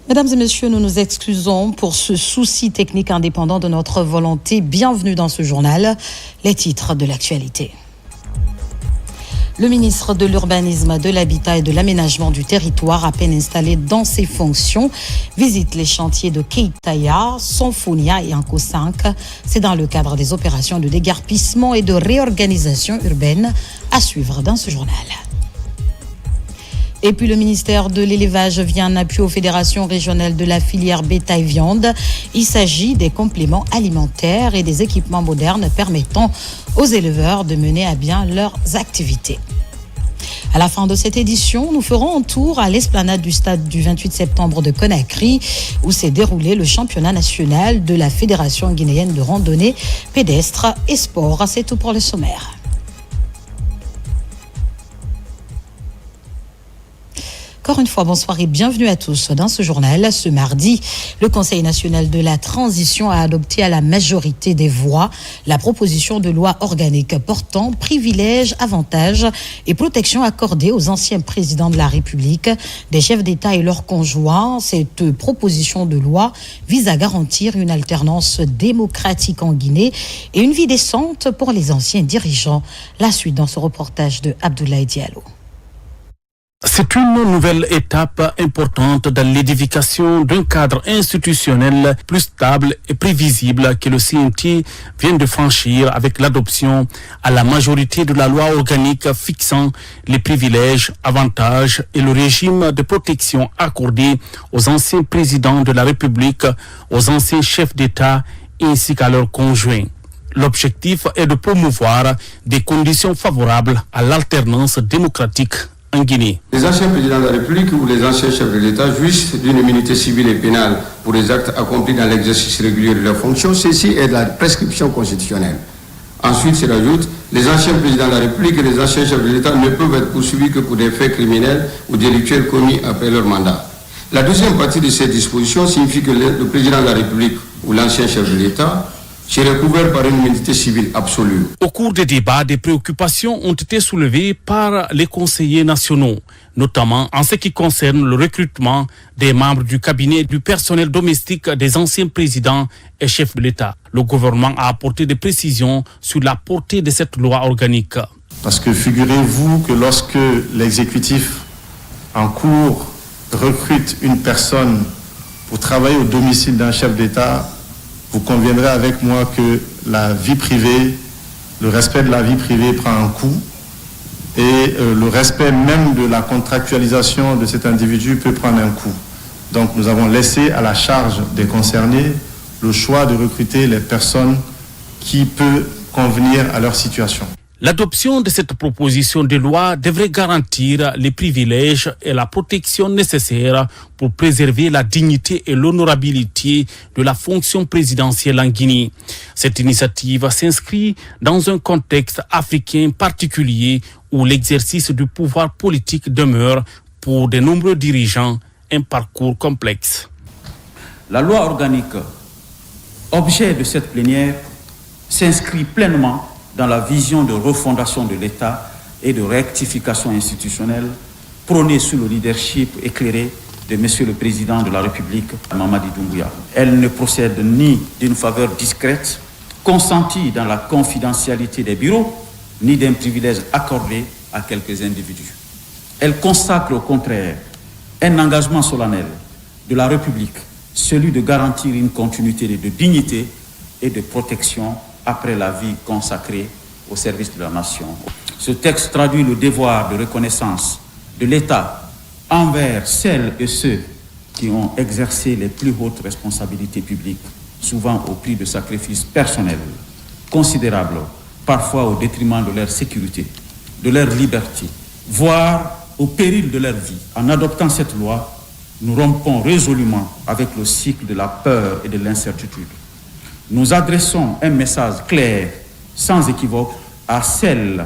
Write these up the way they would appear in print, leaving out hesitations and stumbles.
Mesdames et messieurs, nous nous excusons pour ce souci technique indépendant de notre volonté. Bienvenue dans ce journal. Les titres de l'actualité. Le ministre de l'Urbanisme, de l'Habitat et de l'Aménagement du Territoire, à peine installé dans ses fonctions, visite les chantiers de Keitaya, Sonfonia et Anko 5. C'est dans le cadre des opérations de déguerpissement et de réorganisation urbaine à suivre dans ce journal. Et puis le ministère de l'Élevage vient en appui aux fédérations régionales de la filière bétail-viande. Il s'agit des compléments alimentaires et des équipements modernes permettant aux éleveurs de mener à bien leurs activités. À la fin de cette édition, nous ferons un tour à l'esplanade du stade du 28 septembre de Conakry, où s'est déroulé le championnat national de la Fédération guinéenne de randonnée pédestre et sport. C'est tout pour le sommaire. Encore une fois, bonsoir et bienvenue à tous dans ce journal. Ce mardi, le Conseil national de la transition a adopté à la majorité des voix la proposition de loi organique portant privilèges, avantages et protections accordées aux anciens présidents de la République, des chefs d'État et leurs conjoints. Cette proposition de loi vise à garantir une alternance démocratique en Guinée et une vie décente pour les anciens dirigeants. La suite dans ce reportage de Abdoulaye Diallo. C'est une nouvelle étape importante dans l'édification d'un cadre institutionnel plus stable et prévisible que le CNT vient de franchir avec l'adoption à la majorité de la loi organique fixant les privilèges, avantages et le régime de protection accordé aux anciens présidents de la République, aux anciens chefs d'État ainsi qu'à leurs conjoints. L'objectif est de promouvoir des conditions favorables à l'alternance démocratique en Guinée. Les anciens présidents de la République ou les anciens chefs de l'État jouissent d'une immunité civile et pénale pour les actes accomplis dans l'exercice régulier de leurs fonctions. Ceci est de la prescription constitutionnelle. Ensuite, s'il ajoute, les anciens présidents de la République et les anciens chefs de l'État ne peuvent être poursuivis que pour des faits criminels ou délictuels commis après leur mandat. La deuxième partie de cette disposition signifie que le président de la République ou l'ancien chef de l'État serait couvert par une immunité civile absolue. Au cours des débats, des préoccupations ont été soulevées par les conseillers nationaux, notamment en ce qui concerne le recrutement des membres du cabinet du personnel domestique des anciens présidents et chefs de l'État. Le gouvernement a apporté des précisions sur la portée de cette loi organique. Parce que figurez-vous que lorsque l'exécutif en cours recrute une personne pour travailler au domicile d'un chef d'État, vous conviendrez avec moi que la vie privée, le respect de la vie privée prend un coût et le respect même de la contractualisation de cet individu peut prendre un coût. Donc nous avons laissé à la charge des concernés le choix de recruter les personnes qui peuvent convenir à leur situation. L'adoption de cette proposition de loi devrait garantir les privilèges et la protection nécessaires pour préserver la dignité et l'honorabilité de la fonction présidentielle en Guinée. Cette initiative s'inscrit dans un contexte africain particulier où l'exercice du pouvoir politique demeure pour de nombreux dirigeants un parcours complexe. La loi organique, objet de cette plénière, s'inscrit pleinement dans la vision de refondation de l'État et de rectification institutionnelle prônée sous le leadership éclairé de Monsieur le Président de la République, Mamadi Doumbouya. Elle ne procède ni d'une faveur discrète, consentie dans la confidentialité des bureaux, ni d'un privilège accordé à quelques individus. Elle consacre au contraire un engagement solennel de la République, celui de garantir une continuité de dignité et de protection après la vie consacrée au service de la nation. Ce texte traduit le devoir de reconnaissance de l'État envers celles et ceux qui ont exercé les plus hautes responsabilités publiques, souvent au prix de sacrifices personnels, considérables, parfois au détriment de leur sécurité, de leur liberté, voire au péril de leur vie. En adoptant cette loi, nous rompons résolument avec le cycle de la peur et de l'incertitude. Nous adressons un message clair, sans équivoque, à celles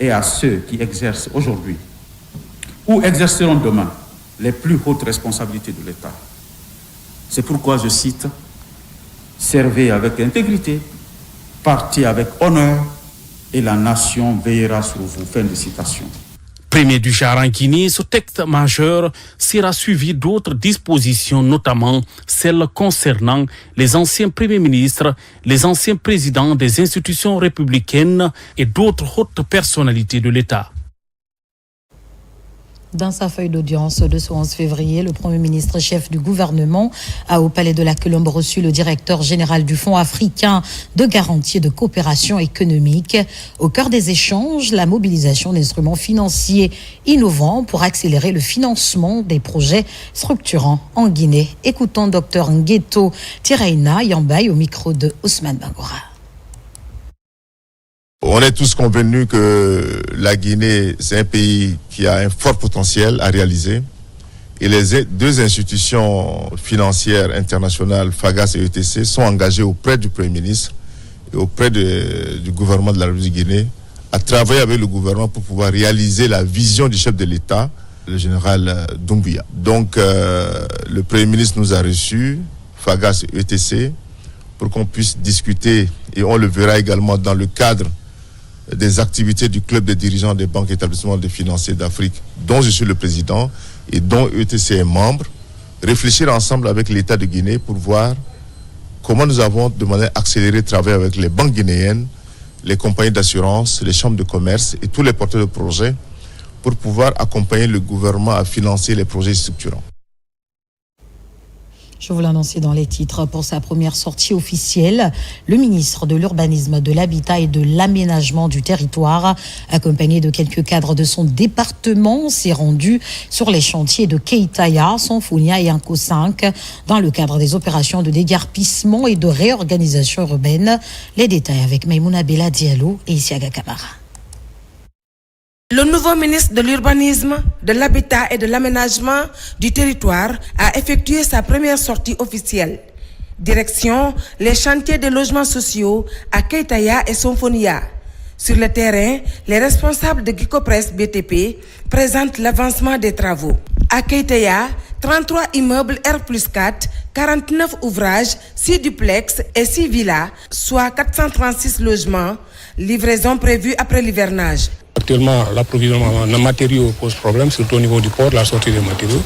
et à ceux qui exercent aujourd'hui ou exerceront demain les plus hautes responsabilités de l'État. C'est pourquoi je cite « Servez avec intégrité, partez avec honneur et la nation veillera sur vous ». Fin de citation. Premier du genre en Guinée, ce texte majeur sera suivi d'autres dispositions, notamment celles concernant les anciens premiers ministres, les anciens présidents des institutions républicaines et d'autres hautes personnalités de l'État. Dans sa feuille d'audience de ce 11 février, le Premier ministre chef du gouvernement a au Palais de la Colombe reçu le directeur général du Fonds africain de garantie et de coopération économique. Au cœur des échanges, la mobilisation d'instruments financiers innovants pour accélérer le financement des projets structurants en Guinée. Écoutons Dr Ngueto Tiraina Yambay au micro de Ousmane Bangora. On est tous convenus que la Guinée, c'est un pays qui a un fort potentiel à réaliser. Et les deux institutions financières internationales, FAGAS et ETC, sont engagées auprès du Premier ministre et auprès du gouvernement de la République de Guinée à travailler avec le gouvernement pour pouvoir réaliser la vision du chef de l'État, le général Doumbouya. Donc, le Premier ministre nous a reçus, FAGAS et ETC, pour qu'on puisse discuter, et on le verra également dans le cadre des activités du club des dirigeants des banques et établissements de financiers d'Afrique, dont je suis le président et dont ETC est membre, réfléchir ensemble avec l'État de Guinée pour voir comment nous avons de manière accélérée travaillé avec les banques guinéennes, les compagnies d'assurance, les chambres de commerce et tous les porteurs de projets pour pouvoir accompagner le gouvernement à financer les projets structurants. Je vous l'annonçais dans les titres. Pour sa première sortie officielle, le ministre de l'Urbanisme, de l'Habitat et de l'Aménagement du Territoire, accompagné de quelques cadres de son département, s'est rendu sur les chantiers de Keitaya, Sonfonia et Anko 5 dans le cadre des opérations de déguerpissement et de réorganisation urbaine. Les détails avec Maïmouna Bella Diallo et Isiaga Kamara. Le nouveau ministre de l'Urbanisme, de l'Habitat et de l'Aménagement du Territoire a effectué sa première sortie officielle. Direction les chantiers de logements sociaux à Keitaya et Sonfonia. Sur le terrain, les responsables de Gicopress BTP présentent l'avancement des travaux. À Keitaya, 33 immeubles R+4, 49 ouvrages, 6 duplex et 6 villas, soit 436 logements, livraison prévue après l'hivernage. Actuellement, l'approvisionnement en matériaux pose problème, surtout au niveau du port, la sortie des matériaux.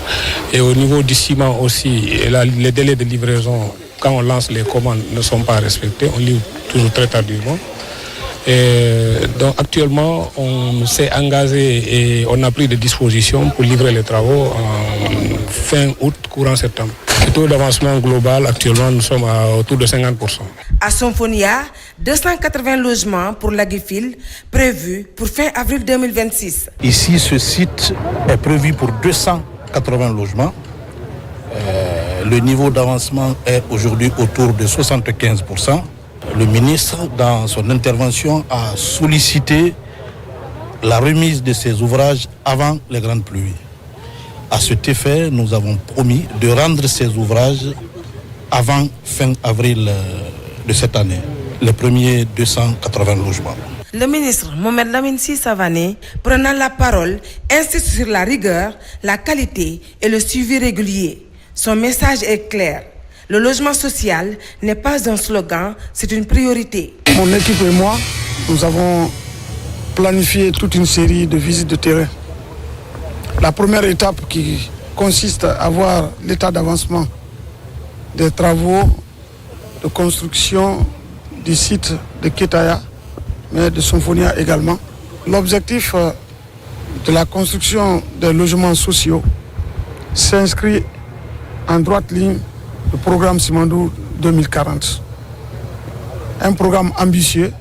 Et au niveau du ciment aussi, les délais de livraison, quand on lance les commandes, ne sont pas respectés. On livre toujours très tardivement. Et donc actuellement, on s'est engagé et on a pris des dispositions pour livrer les travaux en fin août, courant septembre. Le taux d'avancement global, actuellement, nous sommes autour de 50%. À Sonfonia, 280 logements pour l'Aguifil prévus pour fin avril 2026. Ici, ce site est prévu pour 280 logements. Le niveau d'avancement est aujourd'hui autour de 75%. Le ministre, dans son intervention, a sollicité la remise de ces ouvrages avant les grandes pluies. À cet effet, nous avons promis de rendre ces ouvrages avant fin avril de cette année, les premiers 280 logements. Le ministre Mohamed Lamine Sy Savané, prenant la parole, insiste sur la rigueur, la qualité et le suivi régulier. Son message est clair. Le logement social n'est pas un slogan, c'est une priorité. Mon équipe et moi, nous avons planifié toute une série de visites de terrain. La première étape qui consiste à voir l'état d'avancement des travaux de construction du site de Keitaya, mais de Sonfonia également. L'objectif de la construction des logements sociaux s'inscrit en droite ligne du programme Simandou 2040. Un programme ambitieux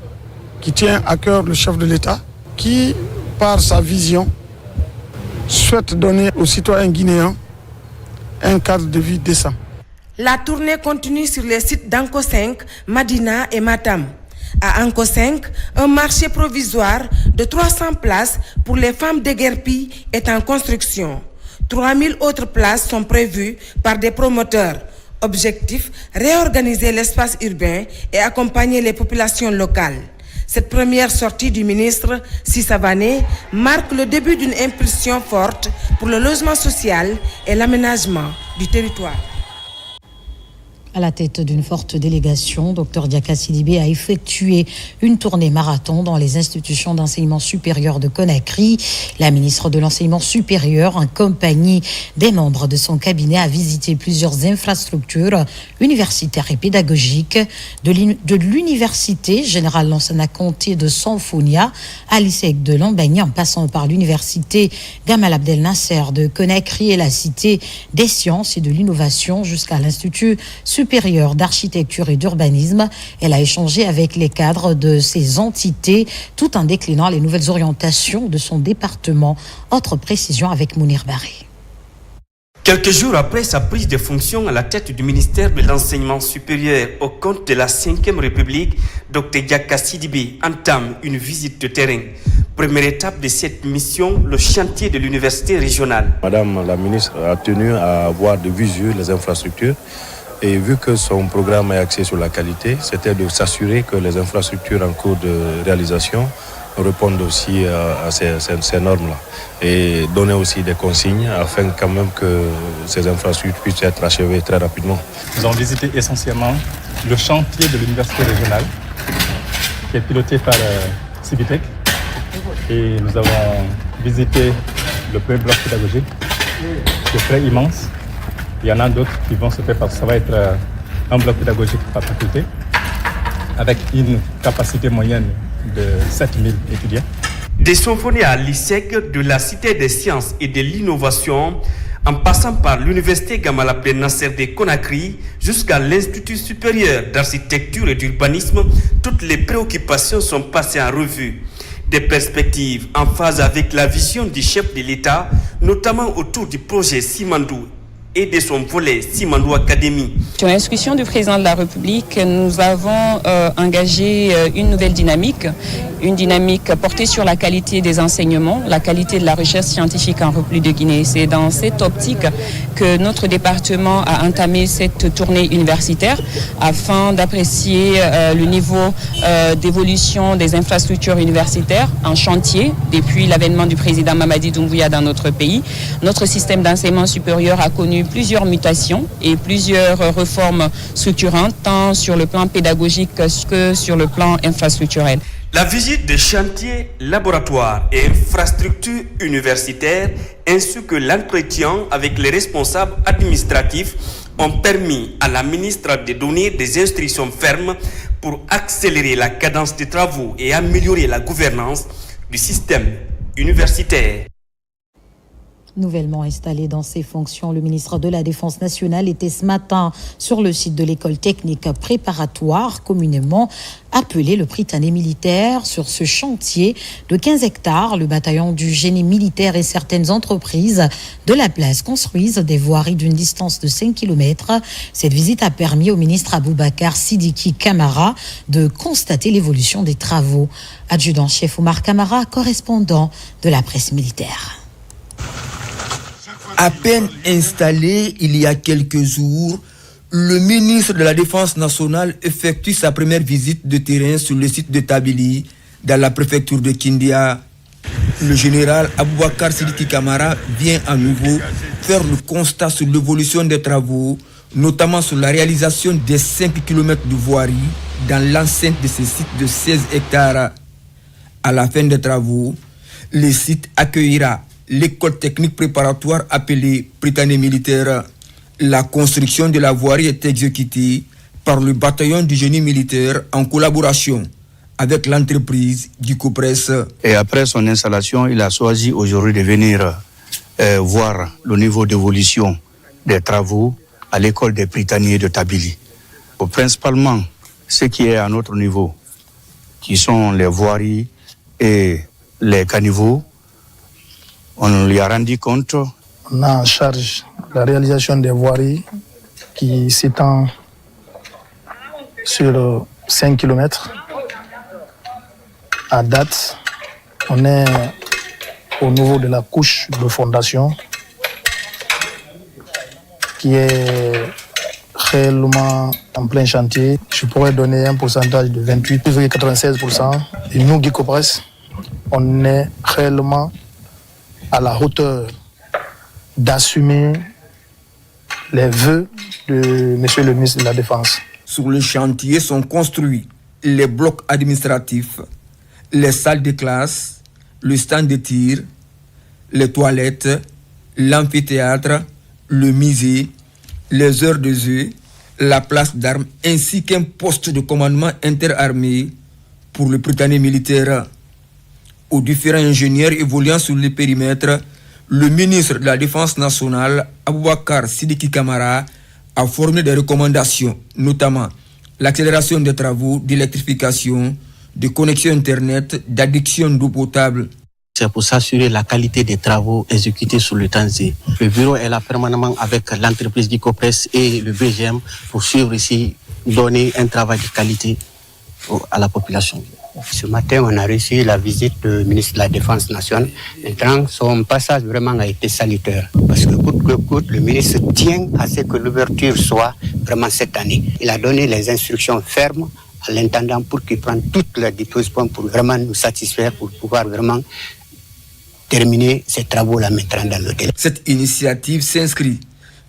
qui tient à cœur le chef de l'État, qui, par sa vision, souhaite donner aux citoyens guinéens un cadre de vie décent. La tournée continue sur les sites d'Anko 5, Madina et Matam. À Anko 5, un marché provisoire de 300 places pour les femmes déguerpies est en construction. 3000 autres places sont prévues par des promoteurs. Objectif, réorganiser l'espace urbain et accompagner les populations locales. Cette première sortie du ministre Sissavané marque le début d'une impulsion forte pour le logement social et l'aménagement du territoire. À la tête d'une forte délégation, Dr Diaka Sidibé a effectué une tournée marathon dans les institutions d'enseignement supérieur de Conakry. La ministre de l'Enseignement supérieur, en compagnie des membres de son cabinet, a visité plusieurs infrastructures universitaires et pédagogiques, de l'université générale Lansana Conté de Sanfonia à l'ISEC de Lambagny, en passant par l'université Gamal Abdel Nasser de Conakry et la cité des sciences et de l'innovation jusqu'à l'Institut supérieur d'architecture et d'urbanisme. Elle a échangé avec les cadres de ces entités tout en déclinant les nouvelles orientations de son département. Autre précision avec Mounir Barré. Quelques jours après sa prise de fonction à la tête du ministère de l'Enseignement supérieur au compte de la 5e République, Dr Diaka Sidibé entame une visite de terrain. Première étape de cette mission, le chantier de l'université régionale. Madame la ministre a tenu à voir de visu les infrastructures. Et vu que son programme est axé sur la qualité, c'était de s'assurer que les infrastructures en cours de réalisation répondent aussi à ces normes-là. Et donner aussi des consignes afin quand même que ces infrastructures puissent être achevées très rapidement. Nous avons visité essentiellement le chantier de l'université régionale qui est piloté par Civitec. Et nous avons visité le premier bloc pédagogique qui est très immense. Il y en a d'autres qui vont se faire parce que ça va être un bloc pédagogique par faculté avec une capacité moyenne de 7000 étudiants. Des symphonies à l'ISEC, de la Cité des sciences et de l'innovation, en passant par l'université Gamal Abdel Nasser de Conakry jusqu'à l'Institut supérieur d'architecture et d'urbanisme, toutes les préoccupations sont passées en revue. Des perspectives en phase avec la vision du chef de l'État, notamment autour du projet Simandou et de son volet Simandou Academy. Sur l'instruction du président de la République, nous avons engagé une nouvelle dynamique, une dynamique portée sur la qualité des enseignements, la qualité de la recherche scientifique en République de Guinée. C'est dans cette optique que notre département a entamé cette tournée universitaire afin d'apprécier le niveau d'évolution des infrastructures universitaires en chantier depuis l'avènement du président Mamadi Doumbouya dans notre pays. Notre système d'enseignement supérieur a connu plusieurs mutations et plusieurs réformes structurantes, tant sur le plan pédagogique que sur le plan infrastructurel. La visite des chantiers, laboratoires et infrastructures universitaires, ainsi que l'entretien avec les responsables administratifs, ont permis à la ministre de donner des instructions fermes pour accélérer la cadence des travaux et améliorer la gouvernance du système universitaire. Nouvellement installé dans ses fonctions, le ministre de la Défense nationale était ce matin sur le site de l'école technique préparatoire, communément appelé le Prytanée militaire. Sur ce chantier de 15 hectares, le bataillon du génie militaire et certaines entreprises de la place construisent des voiries d'une distance de 5 km. Cette visite a permis au ministre Aboubakar Sidiki Kamara de constater l'évolution des travaux. Adjudant-chef Omar Kamara, correspondant de la presse militaire. À peine installé il y a quelques jours, le ministre de la Défense nationale effectue sa première visite de terrain sur le site de Tabili, dans la préfecture de Kindia. Le général Aboubakar Sidiki Kamara vient à nouveau faire le constat sur l'évolution des travaux, notamment sur la réalisation des 5 km de voirie dans l'enceinte de ce site de 16 hectares. À la fin des travaux, le site accueillera l'école technique préparatoire appelée Prytanée militaire. La construction de la voirie est exécutée par le bataillon du génie militaire en collaboration avec l'entreprise du Copress. Et après son installation, il a choisi aujourd'hui de venir voir le niveau d'évolution des travaux à l'école des Prytanés de Tabili. Principalement, ce qui est à notre niveau, qui sont les voiries et les caniveaux, on lui a rendu compte. On a en charge la réalisation des voiries qui s'étend sur 5 km. À date, on est au niveau de la couche de fondation qui est réellement en plein chantier. Je pourrais donner un pourcentage de 28,96%. Et nous, Guicopress, on est réellement à la hauteur d'assumer les vœux de M. le ministre de la Défense. Sur le chantier sont construits les blocs administratifs, les salles de classe, le stand de tir, les toilettes, l'amphithéâtre, le musée, les heures de jeu, la place d'armes ainsi qu'un poste de commandement interarmé pour le Prytanée militaire. Aux différents ingénieurs évoluant sur le périmètre, le ministre de la Défense nationale, Aboubakar Sidiki Kamara, a formulé des recommandations, notamment l'accélération des travaux d'électrification, de connexion Internet, d'adduction d'eau potable. C'est pour s'assurer la qualité des travaux exécutés sur le temps. Le bureau est là permanemment avec l'entreprise Guicopress et le BGM pour suivre ici, donner un travail de qualité à la population. Ce matin, on a reçu la visite du ministre de la Défense nationale. Maintenant, son passage vraiment a été salutaire. Parce que coûte que coûte, le ministre tient à ce que l'ouverture soit vraiment cette année. Il a donné les instructions fermes à l'intendant pour qu'il prenne toutes les dispositions pour vraiment nous satisfaire, pour pouvoir vraiment terminer ces travaux-là maintenant dans le délai. Cette initiative s'inscrit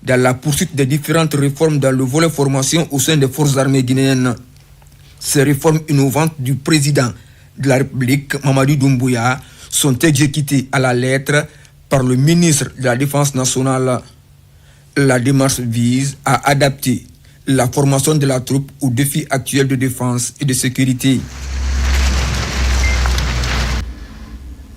dans la poursuite des différentes réformes dans le volet formation au sein des forces armées guinéennes. Ces réformes innovantes du président de la République, Mamadou Doumbouya, sont exécutées à la lettre par le ministre de la Défense nationale. La démarche vise à adapter la formation de la troupe aux défis actuels de défense et de sécurité.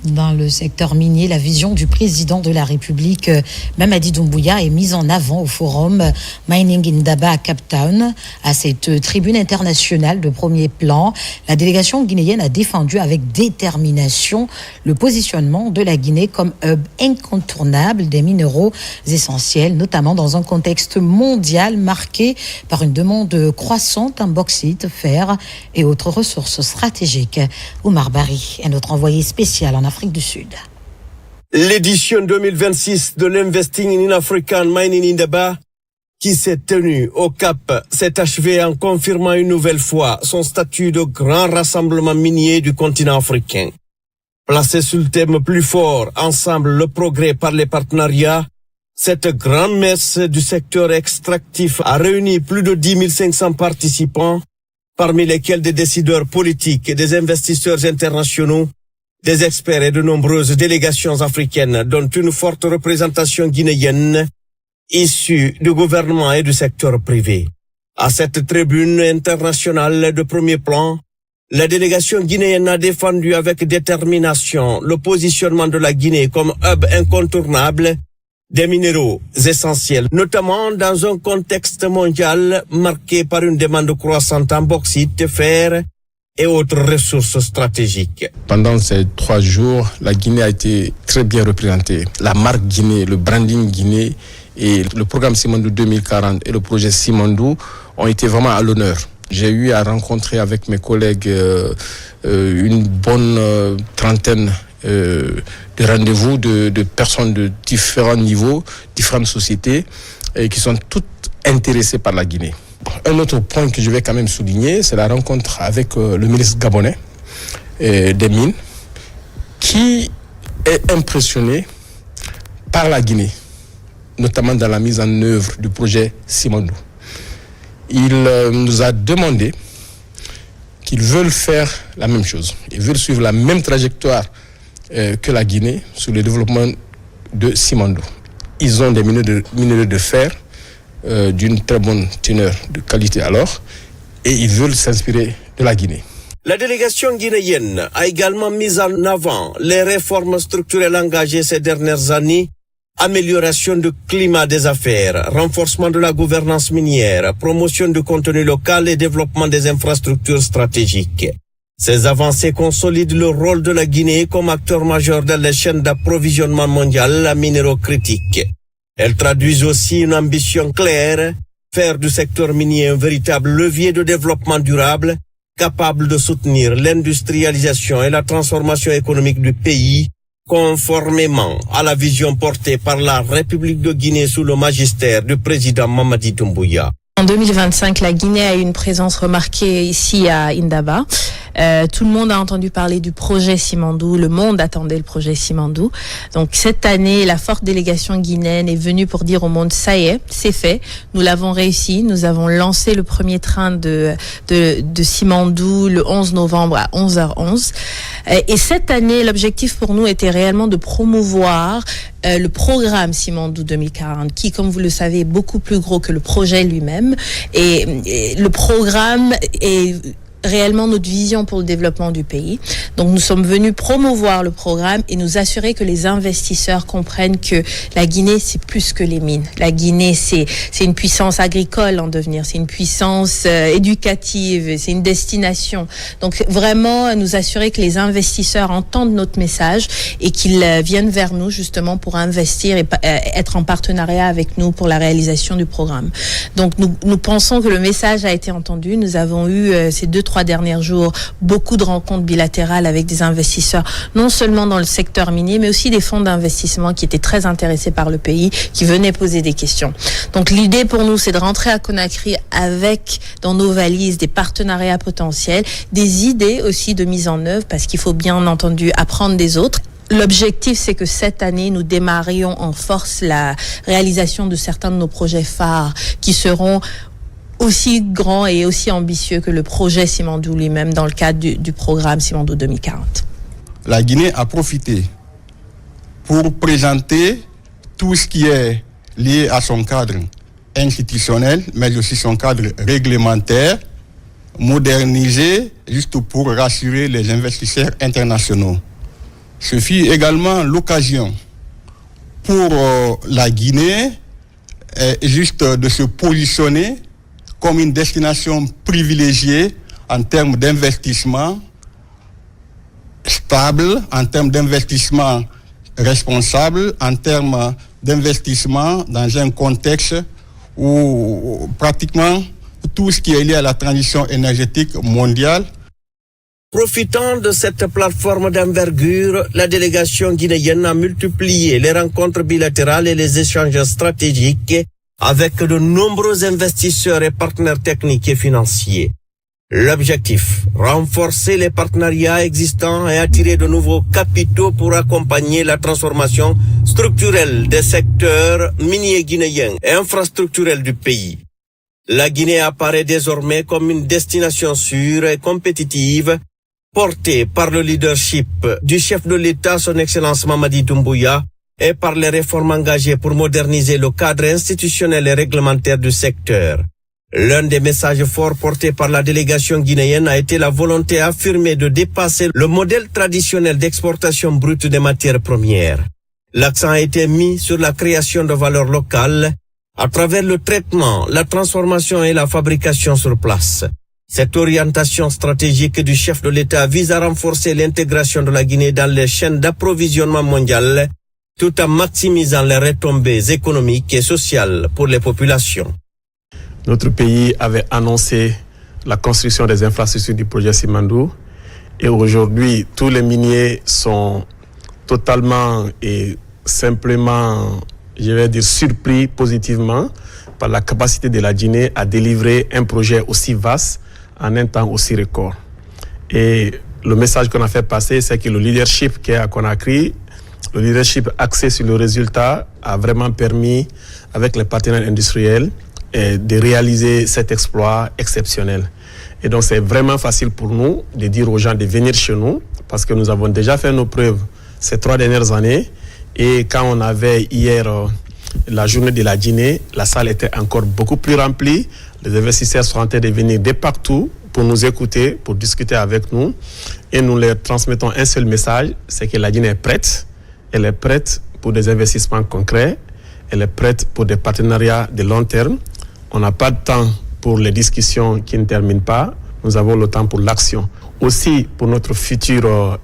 Dans le secteur minier, la vision du président de la République, Mamadi Doumbouya, est mise en avant au forum Mining Indaba à Cape Town. À cette tribune internationale de premier plan, la délégation guinéenne a défendu avec détermination le positionnement de la Guinée comme hub incontournable des minéraux essentiels, notamment dans un contexte mondial marqué par une demande croissante en bauxite, fer et autres ressources stratégiques. Oumar Bari est notre envoyé spécial en Afrique du Sud. L'édition 2026 de l'Investing in African Mining Indaba, qui s'est tenue au Cap, s'est achevée en confirmant une nouvelle fois son statut de grand rassemblement minier du continent africain. Placée sous le thème plus fort, ensemble le progrès par les partenariats, cette grande messe du secteur extractif a réuni plus de 10 500 participants, parmi lesquels des décideurs politiques et des investisseurs internationaux, des experts et de nombreuses délégations africaines, dont une forte représentation guinéenne, issue du gouvernement et du secteur privé. À cette tribune internationale de premier plan, la délégation guinéenne a défendu avec détermination le positionnement de la Guinée comme hub incontournable des minéraux essentiels, notamment dans un contexte mondial marqué par une demande croissante en bauxite, fer et autres ressources stratégiques. Pendant ces 3 jours, la Guinée a été très bien représentée. La marque Guinée, le branding Guinée et le programme Simandou 2040 et le projet Simandou ont été vraiment à l'honneur. J'ai eu à rencontrer avec mes collègues une bonne trentaine de rendez-vous de personnes de différents niveaux, différentes sociétés et qui sont toutes intéressées par la Guinée. Un autre point que je vais quand même souligner, c'est la rencontre avec le ministre gabonais des Mines, qui est impressionné par la Guinée, notamment dans la mise en œuvre du projet Simandou. Il nous a demandé qu'ils veulent faire la même chose. Ils veulent suivre la même trajectoire que la Guinée sur le développement de Simandou. Ils ont des minéraux de fer, d'une très bonne teneur de qualité alors, et ils veulent s'inspirer de la Guinée. La délégation guinéenne a également mis en avant les réformes structurelles engagées ces dernières années, amélioration du climat des affaires, renforcement de la gouvernance minière, promotion du contenu local et développement des infrastructures stratégiques. Ces avancées consolident le rôle de la Guinée comme acteur majeur dans les chaînes d'approvisionnement mondial à minéraux critiques. Elles traduisent aussi une ambition claire, faire du secteur minier un véritable levier de développement durable, capable de soutenir l'industrialisation et la transformation économique du pays, conformément à la vision portée par la République de Guinée sous le magistère du président Mamadi Doumbouya. En 2025, la Guinée a eu une présence remarquée ici à Indaba. Tout le monde a entendu parler du projet Simandou. Le monde attendait le projet Simandou. Donc cette année, la forte délégation guinéenne est venue pour dire au monde, ça y est, c'est fait. Nous l'avons réussi. Nous avons lancé le premier train de Simandou le 11 novembre à 11h11. Et cette année, l'objectif pour nous était réellement de promouvoir le programme Simandou 2040, qui, comme vous le savez, est beaucoup plus gros que le projet lui-même. Et le programme est réellement notre vision pour le développement du pays. Donc nous sommes venus promouvoir le programme et nous assurer que les investisseurs comprennent que la Guinée, c'est plus que les mines. La Guinée, c'est une puissance agricole en devenir, c'est une puissance éducative, c'est une destination. Donc vraiment nous assurer que les investisseurs entendent notre message et qu'ils viennent vers nous justement pour investir et être en partenariat avec nous pour la réalisation du programme. Donc nous pensons que le message a été entendu. Nous avons eu ces 2-3 derniers jours beaucoup de rencontres bilatérales avec des investisseurs, non seulement dans le secteur minier, mais aussi des fonds d'investissement qui étaient très intéressés par le pays, qui venaient poser des questions. Donc l'idée pour nous, c'est de rentrer à Conakry avec dans nos valises des partenariats potentiels, des idées aussi de mise en œuvre, parce qu'il faut bien entendu apprendre des autres. L'objectif, c'est que cette année, nous démarrions en force la réalisation de certains de nos projets phares qui seront aussi grand et aussi ambitieux que le projet Simandou lui-même dans le cadre du programme Simandou 2040. La Guinée a profité pour présenter tout ce qui est lié à son cadre institutionnel, mais aussi son cadre réglementaire, modernisé, juste pour rassurer les investisseurs internationaux. Ce fut également l'occasion pour la Guinée juste de se positionner comme une destination privilégiée en termes d'investissement stable, en termes d'investissement responsable, en termes d'investissement dans un contexte où pratiquement tout ce qui est lié à la transition énergétique mondiale. Profitant de cette plateforme d'envergure, la délégation guinéenne a multiplié les rencontres bilatérales et les échanges stratégiques avec de nombreux investisseurs et partenaires techniques et financiers. L'objectif, renforcer les partenariats existants et attirer de nouveaux capitaux pour accompagner la transformation structurelle des secteurs miniers guinéens et infrastructurels du pays. La Guinée apparaît désormais comme une destination sûre et compétitive, portée par le leadership du chef de l'État, son Excellence Mamadi Doumbouya, et par les réformes engagées pour moderniser le cadre institutionnel et réglementaire du secteur. L'un des messages forts portés par la délégation guinéenne a été la volonté affirmée de dépasser le modèle traditionnel d'exportation brute des matières premières. L'accent a été mis sur la création de valeur locale à travers le traitement, la transformation et la fabrication sur place. Cette orientation stratégique du chef de l'État vise à renforcer l'intégration de la Guinée dans les chaînes d'approvisionnement mondiales, tout en maximisant les retombées économiques et sociales pour les populations. Notre pays avait annoncé la construction des infrastructures du projet Simandou et aujourd'hui tous les miniers sont totalement et simplement, je vais dire, surpris positivement par la capacité de la Guinée à délivrer un projet aussi vaste en un temps aussi record. Et le message qu'on a fait passer, c'est que le leadership qui est à Conakry, le leadership axé sur le résultat, a vraiment permis, avec les partenaires industriels, de réaliser cet exploit exceptionnel. Et donc c'est vraiment facile pour nous de dire aux gens de venir chez nous, parce que nous avons déjà fait nos preuves ces 3 dernières années. Et quand on avait hier la journée de la Guinée, la salle était encore beaucoup plus remplie. Les investisseurs sont en train de venir de partout pour nous écouter, pour discuter avec nous. Et nous leur transmettons un seul message, c'est que la Guinée est prête. Elle est prête pour des investissements concrets. Elle est prête pour des partenariats de long terme. On n'a pas de temps pour les discussions qui ne terminent pas. Nous avons le temps pour l'action. Aussi pour notre futur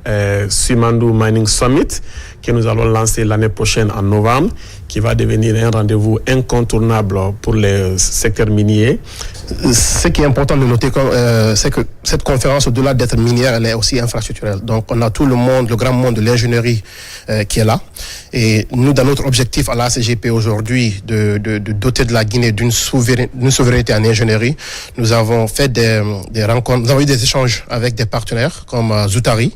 Simandou Mining Summit que nous allons lancer l'année prochaine en novembre, qui va devenir un rendez-vous incontournable pour les secteurs miniers. Ce qui est important de noter, c'est que cette conférence, au-delà d'être minière, elle est aussi infrastructurelle. Donc on a tout le monde, le grand monde de l'ingénierie qui est là. Et nous, dans notre objectif à la CGP aujourd'hui, de doter de la Guinée d'une souveraineté en ingénierie, nous avons fait des rencontres, nous avons eu des échanges avec des partenaires comme Zoutari,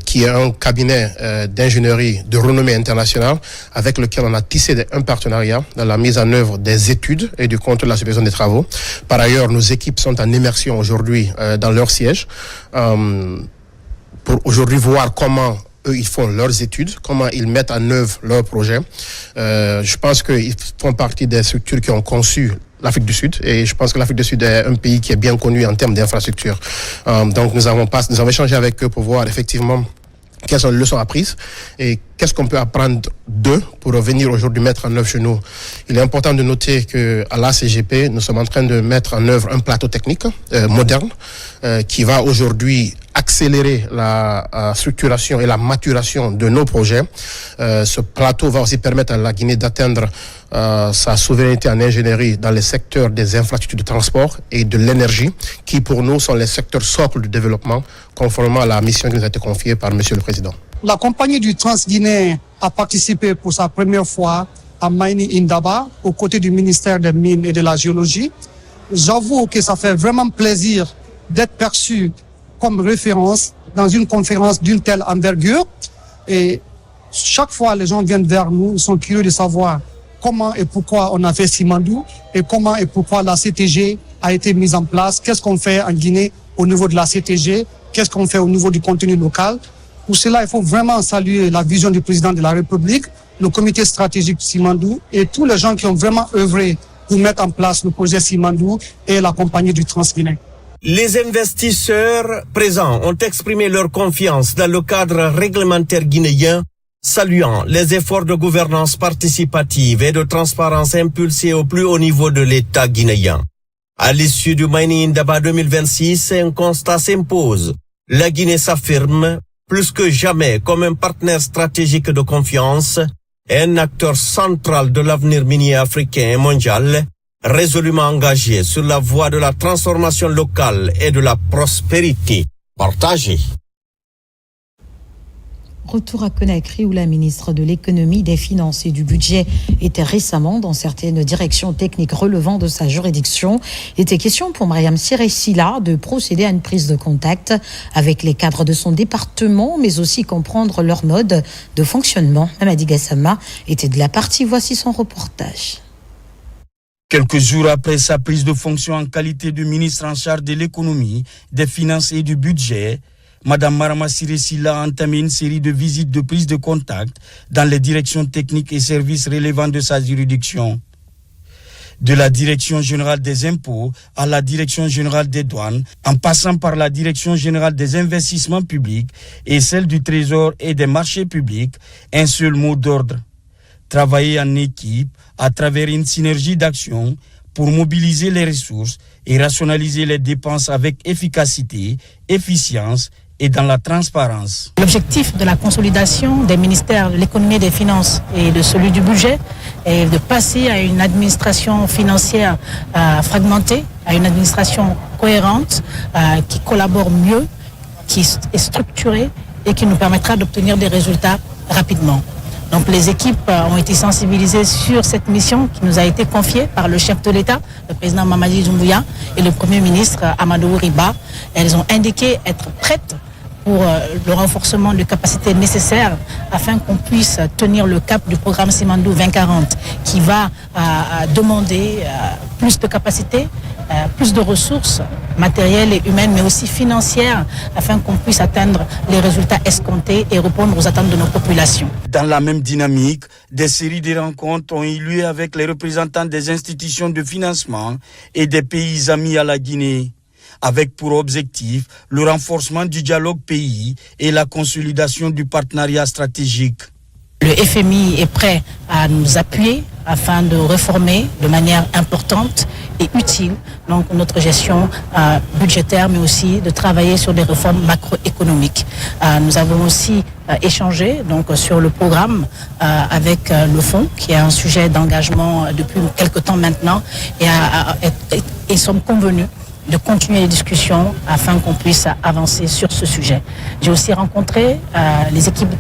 qui est un cabinet d'ingénierie de renommée internationale avec lequel on a tissé un partenariat dans la mise en œuvre des études et du contrôle de la supervision des travaux. Par ailleurs, nos équipes sont en immersion aujourd'hui dans leur siège pour aujourd'hui voir comment eux, ils font leurs études, comment ils mettent en œuvre leurs projets. Je pense qu'ils font partie des structures qui ont conçu l'Afrique du Sud, et je pense que l'Afrique du Sud est un pays qui est bien connu en termes d'infrastructures. Donc nous avons échangé avec eux pour voir effectivement quelles sont les leçons apprises et qu'est-ce qu'on peut apprendre d'eux pour venir aujourd'hui mettre en œuvre chez nous. Il est important de noter qu'à la CGP, nous sommes en train de mettre en œuvre un plateau technique moderne qui va aujourd'hui accélérer la structuration et la maturation de nos projets. Ce plateau va aussi permettre à la Guinée d'atteindre sa souveraineté en ingénierie dans les secteurs des infrastructures de transport et de l'énergie, qui pour nous sont les secteurs socles du développement, conformément à la mission qui nous a été confiée par Monsieur le Président. La compagnie du Transguinéen a participé pour sa première fois à Mining Indaba, aux côtés du ministère des Mines et de la Géologie. J'avoue que ça fait vraiment plaisir d'être perçu comme référence dans une conférence d'une telle envergure. Et chaque fois, les gens viennent vers nous, ils sont curieux de savoir comment et pourquoi on a fait Simandou et comment et pourquoi la CTG a été mise en place. Qu'est-ce qu'on fait en Guinée au niveau de la CTG? Qu'est-ce qu'on fait au niveau du contenu local? Pour cela, il faut vraiment saluer la vision du président de la République, le comité stratégique Simandou et tous les gens qui ont vraiment œuvré pour mettre en place le projet Simandou et la compagnie du Transguinéen. Les investisseurs présents ont exprimé leur confiance dans le cadre réglementaire guinéen, saluant les efforts de gouvernance participative et de transparence impulsés au plus haut niveau de l'État guinéen. À l'issue du Mining Indaba 2026, un constat s'impose. La Guinée s'affirme plus que jamais comme un partenaire stratégique de confiance, un acteur central de l'avenir minier africain et mondial, résolument engagé sur la voie de la transformation locale et de la prospérité partagée. Retour à Conakry où la ministre de l'économie, des finances et du budget était récemment dans certaines directions techniques relevant de sa juridiction. Il était question pour Mariam Siré Sylla de procéder à une prise de contact avec les cadres de son département, mais aussi comprendre leur mode de fonctionnement. Mamadi Gassama était de la partie. Voici son reportage. Quelques jours après sa prise de fonction en qualité de ministre en charge de l'économie, des finances et du budget, Madame Mariam Siré Sylla a entamé une série de visites de prise de contact dans les directions techniques et services relevant de sa juridiction. De la Direction générale des impôts à la Direction générale des douanes, en passant par la Direction générale des investissements publics et celle du Trésor et des marchés publics, un seul mot d'ordre: travailler en équipe à travers une synergie d'action pour mobiliser les ressources et rationaliser les dépenses avec efficacité, efficience et dans la transparence. L'objectif de la consolidation des ministères de l'économie et des finances et de celui du budget est de passer à une administration financière fragmentée, à une administration cohérente, qui collabore mieux, qui est structurée et qui nous permettra d'obtenir des résultats rapidement. Donc les équipes ont été sensibilisées sur cette mission qui nous a été confiée par le chef de l'État, le président Mamadi Doumbouya, et le Premier ministre Amadou Riba. Elles ont indiqué être prêtes pour le renforcement de capacités nécessaires afin qu'on puisse tenir le cap du programme Simandou 2040 qui va demander plus de capacités, plus de ressources matérielles et humaines, mais aussi financières, afin qu'on puisse atteindre les résultats escomptés et répondre aux attentes de nos populations. Dans la même dynamique, des séries de rencontres ont eu lieu avec les représentants des institutions de financement et des pays amis à la Guinée, avec pour objectif le renforcement du dialogue pays et la consolidation du partenariat stratégique. Le FMI est prêt à nous appuyer afin de réformer de manière importante et utile donc notre gestion budgétaire, mais aussi de travailler sur des réformes macroéconomiques. Nous avons aussi échangé donc sur le programme avec le fonds, qui est un sujet d'engagement depuis quelque temps maintenant, et sommes convenus de continuer les discussions afin qu'on puisse avancer sur ce sujet. J'ai aussi rencontré les équipes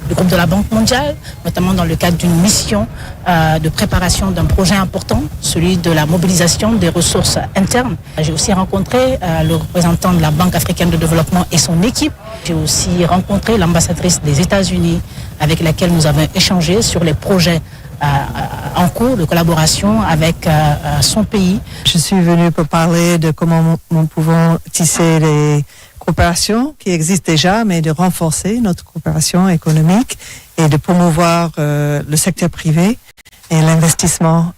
du groupe de la Banque mondiale, notamment dans le cadre d'une mission de préparation d'un projet important, celui de la mobilisation des ressources internes. J'ai aussi rencontré le représentant de la Banque africaine de développement et son équipe. J'ai aussi rencontré l'ambassadrice des États-Unis avec laquelle nous avons échangé sur les projets en cours de collaboration avec son pays. Je suis venue pour parler de comment nous pouvons tisser les coopérations qui existent déjà, mais de renforcer notre coopération économique et de promouvoir le secteur privé et l'investissement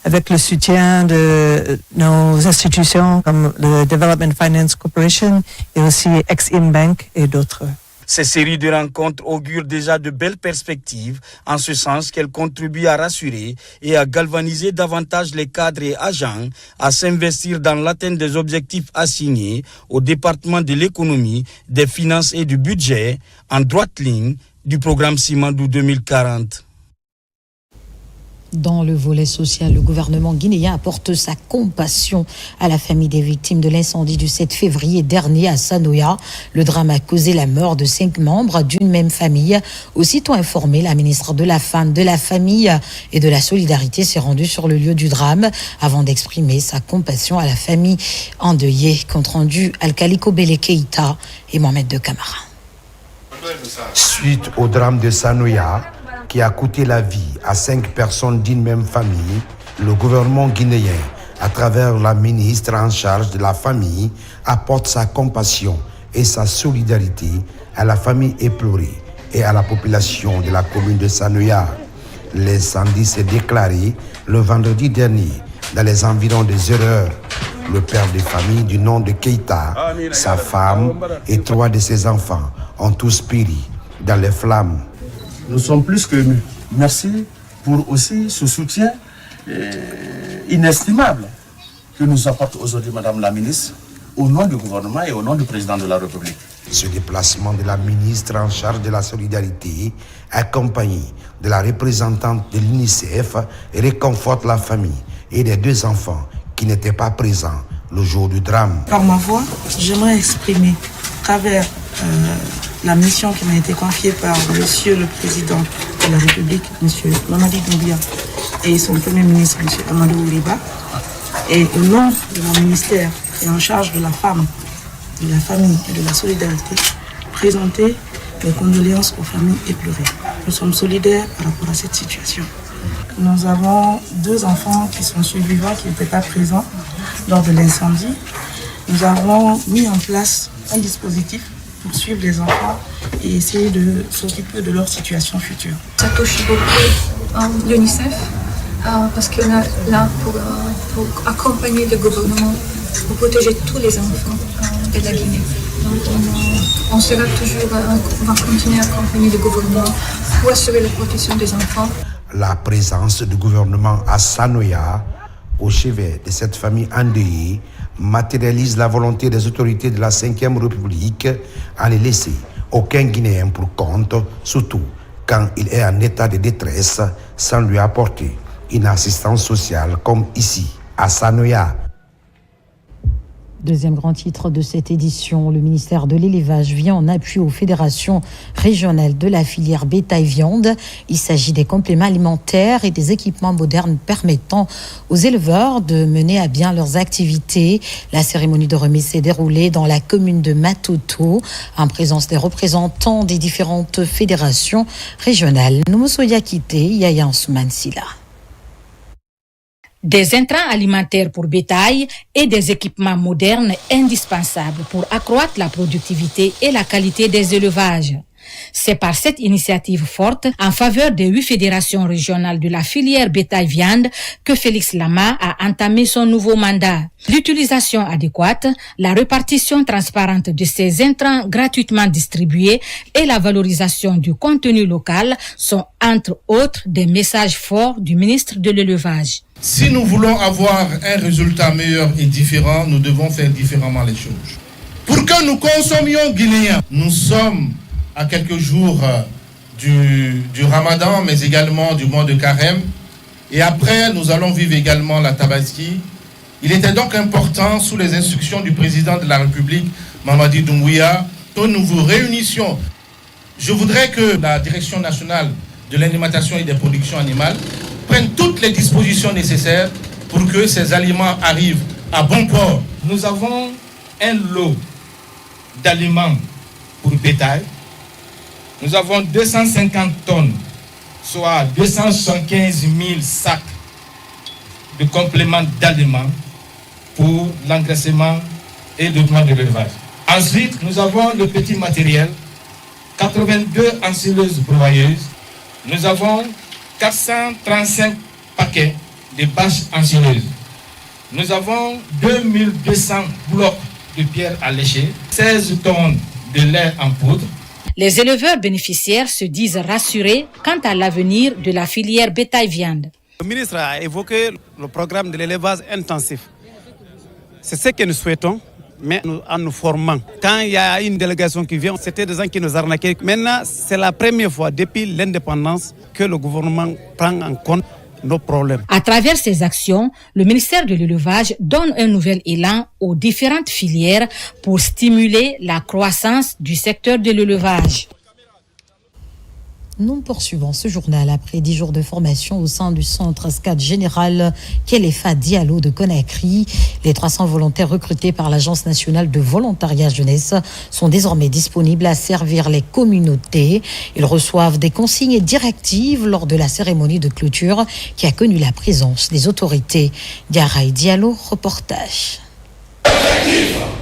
avec le soutien de nos institutions comme le Development Finance Corporation et aussi Ex-Im Bank et d'autres. Ces séries de rencontres augurent déjà de belles perspectives, en ce sens qu'elles contribuent à rassurer et à galvaniser davantage les cadres et agents à s'investir dans l'atteinte des objectifs assignés au département de l'économie, des finances et du budget, en droite ligne du programme Simandou 2040. Dans le volet social, le gouvernement guinéen apporte sa compassion à la famille des victimes de l'incendie du 7 février dernier à Sanoya. Le drame a causé la mort de 5 membres d'une même famille. Aussitôt informée, la ministre de la Femme, de la Famille et de la Solidarité s'est rendue sur le lieu du drame avant d'exprimer sa compassion à la famille endeuillée. Compte rendu Alkaliko Bele Keïta et Mohamed de Camara. Suite au drame de Sanoya, qui a coûté la vie à 5 personnes d'une même famille, le gouvernement guinéen, à travers la ministre en charge de la famille, apporte sa compassion et sa solidarité à la famille éplorée et à la population de la commune de Sanoya. L'incendie s'est déclaré le vendredi dernier dans les environs des Erreurs. Le père de famille du nom de Keïta, sa femme et 3 de ses enfants ont tous péri dans les flammes. Nous sommes plus que émus. Merci pour aussi ce soutien inestimable que nous apporte aujourd'hui Madame la ministre au nom du gouvernement et au nom du président de la République. Ce déplacement de la ministre en charge de la solidarité, accompagné de la représentante de l'UNICEF, réconforte la famille et les 2 enfants qui n'étaient pas présents le jour du drame. Par ma voix, j'aimerais exprimer à travers la mission qui m'a été confiée par Monsieur le Président de la République, Monsieur Mamadi Doumbia, et son Premier ministre, Monsieur Amadou Ouliba, et au nom de mon ministère qui est en charge de la femme, de la famille et de la solidarité, présenter mes condoléances aux familles éplorées. Nous sommes solidaires par rapport à cette situation. Nous avons 2 enfants qui sont survivants, qui n'étaient pas présents lors de l'incendie. Nous avons mis en place un dispositif pour suivre les enfants et essayer de s'occuper de leur situation future. Ça touche beaucoup l'UNICEF parce qu'on est là pour accompagner le gouvernement, pour protéger tous les enfants de la Guinée. Donc on sera toujours, on va continuer à accompagner le gouvernement pour assurer la protection des enfants. La présence du gouvernement à Sanoya, au chevet de cette famille endeuillée, matérialise la volonté des autorités de la 5e République à ne laisser aucun Guinéen pour compte, surtout quand il est en état de détresse, sans lui apporter une assistance sociale comme ici, à Sanoya. Deuxième grand titre de cette édition, le ministère de l'Élevage vient en appui aux fédérations régionales de la filière bétail-viande. Il s'agit des compléments alimentaires et des équipements modernes permettant aux éleveurs de mener à bien leurs activités. La cérémonie de remise s'est déroulée dans la commune de Matoto, en présence des représentants des différentes fédérations régionales. Noumousso Yakite, Yaya Ousmane Silla. Des intrants alimentaires pour bétail et des équipements modernes indispensables pour accroître la productivité et la qualité des élevages. C'est par cette initiative forte en faveur des 8 fédérations régionales de la filière bétail-viande que Félix Lama a entamé son nouveau mandat. L'utilisation adéquate, la répartition transparente de ces intrants gratuitement distribués et la valorisation du contenu local sont entre autres des messages forts du ministre de l'Élevage. Si nous voulons avoir un résultat meilleur et différent, nous devons faire différemment les choses. Pour que nous consommions guinéens, nous sommes à quelques jours du Ramadan, mais également du mois de Carême. Et après, nous allons vivre également la Tabaski. Il était donc important, sous les instructions du président de la République, Mamadi Doumbouya, que nous vous réunissions. Je voudrais que la Direction nationale de l'alimentation et des productions animales prenne toutes les dispositions nécessaires pour que ces aliments arrivent à bon port. Nous avons un lot d'aliments pour bétail. Nous avons 250 tonnes, soit 275 000 sacs de compléments d'aliments pour l'engraissement et le développement de l'élevage. Ensuite, nous avons le petit matériel, 82 ensileuses broyeuses. Nous avons 435 paquets de bâches ensileuses. Nous avons 2200 blocs de pierre à lécher, 16 tonnes de lait en poudre. Les éleveurs bénéficiaires se disent rassurés quant à l'avenir de la filière bétail-viande. Le ministre a évoqué le programme de l'élevage intensif. C'est ce que nous souhaitons, mais en nous formant. Quand il y a une délégation qui vient, c'était des gens qui nous arnaquaient. Maintenant, c'est la première fois depuis l'indépendance que le gouvernement prend en compte nos problèmes. À travers ces actions, le ministère de l'Élevage donne un nouvel élan aux différentes filières pour stimuler la croissance du secteur de l'élevage. Nous poursuivons ce journal après 10 jours de formation au sein du centre SCAD général Kéléfa Diallo de Conakry. Les 300 volontaires recrutés par l'Agence nationale de volontariat jeunesse sont désormais disponibles à servir les communautés. Ils reçoivent des consignes et directives lors de la cérémonie de clôture qui a connu la présence des autorités. Diaraï Diallo, reportage.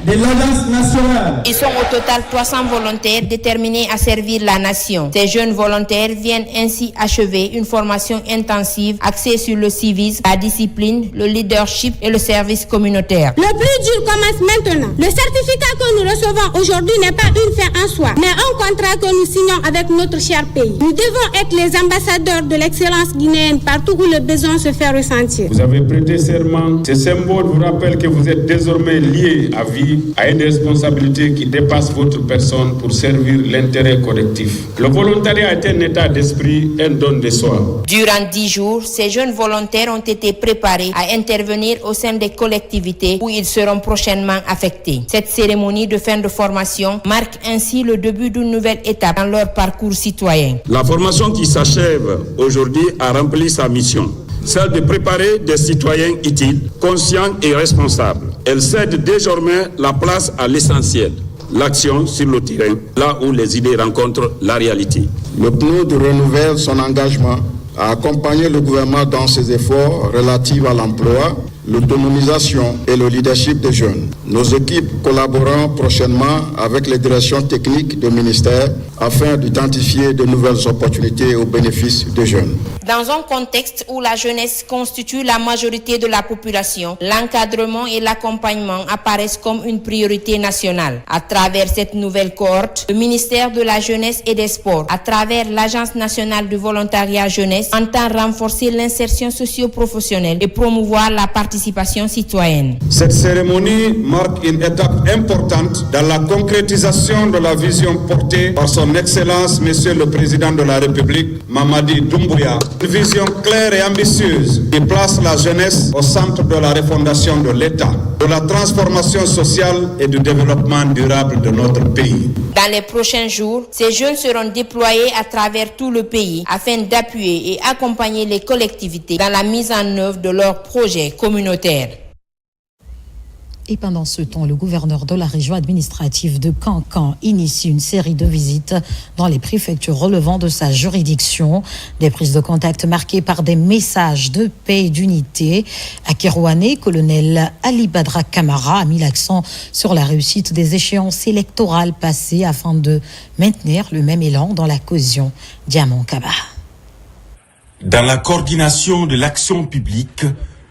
De l'Agence nationale. Ils sont au total 300 volontaires déterminés à servir la nation. Ces jeunes volontaires viennent ainsi achever une formation intensive axée sur le civisme, la discipline, le leadership et le service communautaire. Le plus dur commence maintenant. Le certificat que nous recevons aujourd'hui n'est pas une fin en soi, mais un contrat que nous signons avec notre cher pays. Nous devons être les ambassadeurs de l'excellence guinéenne partout où le besoin se fait ressentir. Vous avez prêté serment. Ce symbole vous rappelle que vous êtes désormais lié à vie, à une responsabilité qui dépasse votre personne pour servir l'intérêt collectif. Le volontariat est un état d'esprit, un don de soi. Durant 10 jours, ces jeunes volontaires ont été préparés à intervenir au sein des collectivités où ils seront prochainement affectés. Cette cérémonie de fin de formation marque ainsi le début d'une nouvelle étape dans leur parcours citoyen. La formation qui s'achève aujourd'hui a rempli sa mission, celle de préparer des citoyens utiles, conscients et responsables. Elle cède désormais la place à l'essentiel, l'action sur le terrain, là où les idées rencontrent la réalité. Le PNUD renouvelle son engagement à accompagner le gouvernement dans ses efforts relatifs à l'emploi, l'autonomisation et le leadership des jeunes. Nos équipes collaboreront prochainement avec les directions techniques du ministère afin d'identifier de nouvelles opportunités au bénéfice des jeunes. Dans un contexte où la jeunesse constitue la majorité de la population, l'encadrement et l'accompagnement apparaissent comme une priorité nationale. À travers cette nouvelle cohorte, le ministère de la Jeunesse et des Sports, à travers l'Agence nationale du volontariat jeunesse, entend renforcer l'insertion socio-professionnelle et promouvoir la participation citoyenne. Cette cérémonie marque une étape importante dans la concrétisation de la vision portée par son Excellence, Monsieur le Président de la République, Mamadi Doumbouya. Une vision claire et ambitieuse qui place la jeunesse au centre de la refondation de l'État, de la transformation sociale et du développement durable de notre pays. Dans les prochains jours, ces jeunes seront déployés à travers tout le pays afin d'appuyer et accompagner les collectivités dans la mise en œuvre de leurs projets communautaires. Et pendant ce temps, le gouverneur de la région administrative de Kankan initie une série de visites dans les préfectures relevant de sa juridiction. Des prises de contact marquées par des messages de paix et d'unité. À Kerouané, colonel Ali Badra Kamara a mis l'accent sur la réussite des échéances électorales passées afin de maintenir le même élan dans la cohésion. Diamant Kaba. Dans la coordination de l'action publique,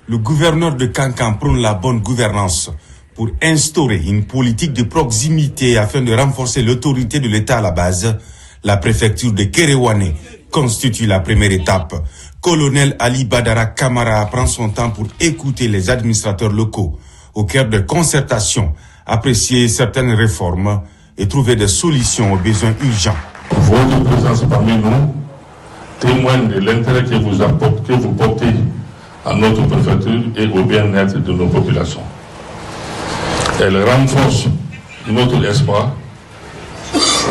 le gouverneur de Kankan prône la bonne gouvernance pour instaurer une politique de proximité afin de renforcer l'autorité de l'État à la base. La préfecture de Kerouané constitue la première étape. Colonel Ali Badara Kamara prend son temps pour écouter les administrateurs locaux au cœur de concertation, apprécier certaines réformes et trouver des solutions aux besoins urgents. Votre présence parmi nous témoigne de l'intérêt que vous portez à notre préfecture et au bien-être de nos populations. Elle renforce notre espoir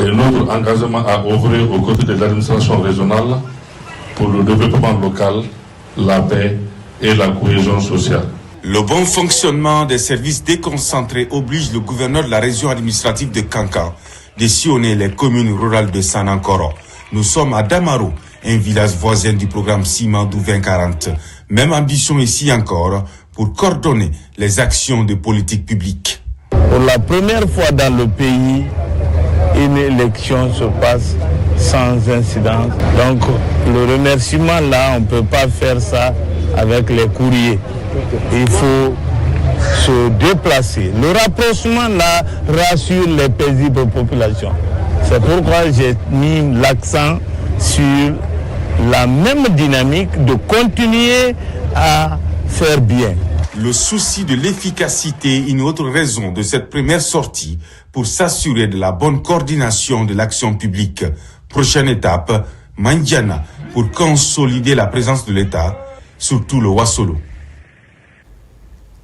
et notre engagement à œuvrer aux côtés de l'administration régionale pour le développement local, la paix et la cohésion sociale. Le bon fonctionnement des services déconcentrés oblige le gouverneur de la région administrative de Kankan de sillonner les communes rurales de Sanankoro. Nous sommes à Damaro, un village voisin du programme Simandou 2040. Même ambition ici encore pour coordonner les actions de politique publique. Pour la première fois dans le pays, une élection se passe sans incident. Donc le remerciement là, on ne peut pas faire ça avec les courriers. Il faut se déplacer. Le rapprochement là rassure les paisibles populations. C'est pourquoi j'ai mis l'accent sur la même dynamique de continuer à faire bien. Le souci de l'efficacité est une autre raison de cette première sortie pour s'assurer de la bonne coordination de l'action publique. Prochaine étape, Mandiana, pour consolider la présence de l'État, surtout le Wassolo.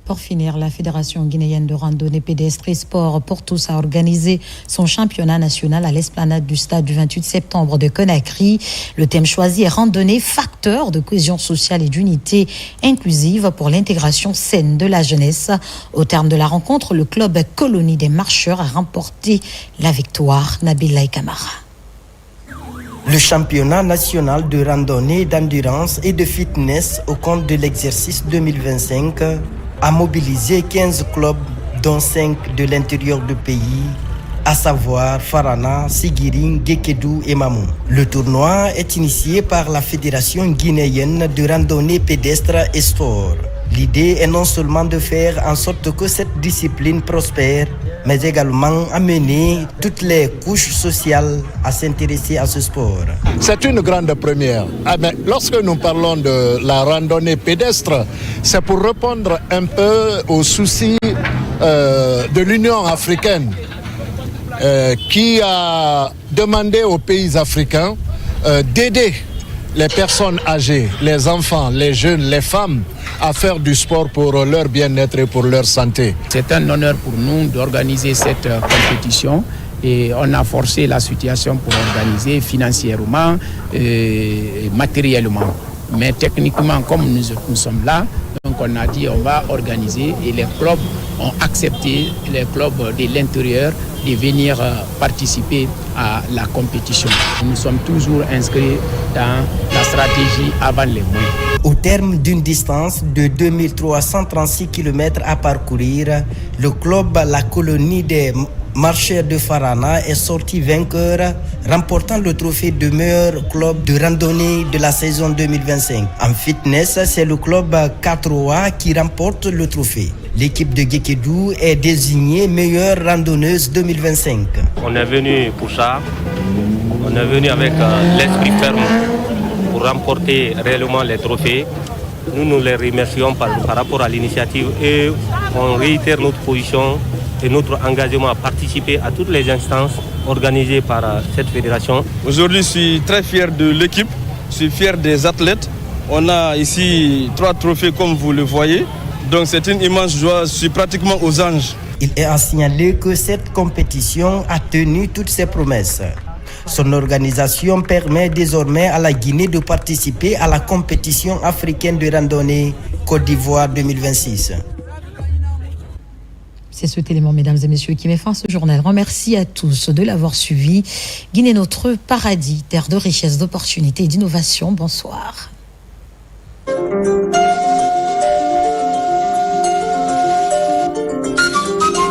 Pour finir, la Fédération guinéenne de randonnée pédestre et sport pour tous a organisé son championnat national à l'esplanade du stade du 28 septembre de Conakry. Le thème choisi est randonnée, facteur de cohésion sociale et d'unité inclusive pour l'intégration saine de la jeunesse. Au terme de la rencontre, le club Colonie des Marcheurs a remporté la victoire. Nabila Kamara. Le championnat national de randonnée, d'endurance et de fitness au compte de l'exercice 2025 a mobilisé 15 clubs, dont 5 de l'intérieur du pays, à savoir Farana, Sigiring, Gekedou et Mamou. Le tournoi est initié par la Fédération guinéenne de randonnée pédestre et sport. L'idée est non seulement de faire en sorte que cette discipline prospère, mais également amener toutes les couches sociales à s'intéresser à ce sport. C'est une grande première. Lorsque nous parlons de la randonnée pédestre, c'est pour répondre un peu aux soucis de l'Union africaine qui a demandé aux pays africains d'aider les personnes âgées, les enfants, les jeunes, les femmes à faire du sport pour leur bien-être et pour leur santé. C'est un honneur pour nous d'organiser cette compétition et on a forcé la situation pour organiser financièrement et matériellement. Mais techniquement, comme nous sommes là, donc on a dit on va organiser et les clubs ont accepté, les clubs de l'intérieur, de venir participer à la compétition. Nous sommes toujours inscrits dans la stratégie avant les moyens. Au terme d'une distance de 2336 km à parcourir, le club La Colonie des Marcheurs de Farana est sorti vainqueur, remportant le trophée de meilleur club de randonnée de la saison 2025. En fitness, c'est le club Katroa qui remporte le trophée. L'équipe de Gekedou est désignée meilleure randonneuse 2025. On est venu pour ça, on est venu avec l'esprit ferme pour remporter réellement les trophées. Nous les remercions par rapport à l'initiative et on réitère notre position et notre engagement à participer à toutes les instances organisées par cette fédération. Aujourd'hui, je suis très fier de l'équipe, je suis fier des athlètes. On a ici 3 trophées comme vous le voyez, donc c'est une immense joie, je suis pratiquement aux anges. Il est à signaler que cette compétition a tenu toutes ses promesses. Son organisation permet désormais à la Guinée de participer à la compétition africaine de randonnée Côte d'Ivoire 2026. C'est cet élément, mesdames et messieurs, qui met fin à ce journal. Remercie à tous de l'avoir suivi. Guinée, notre paradis, terre de richesse, d'opportunités et d'innovation. Bonsoir.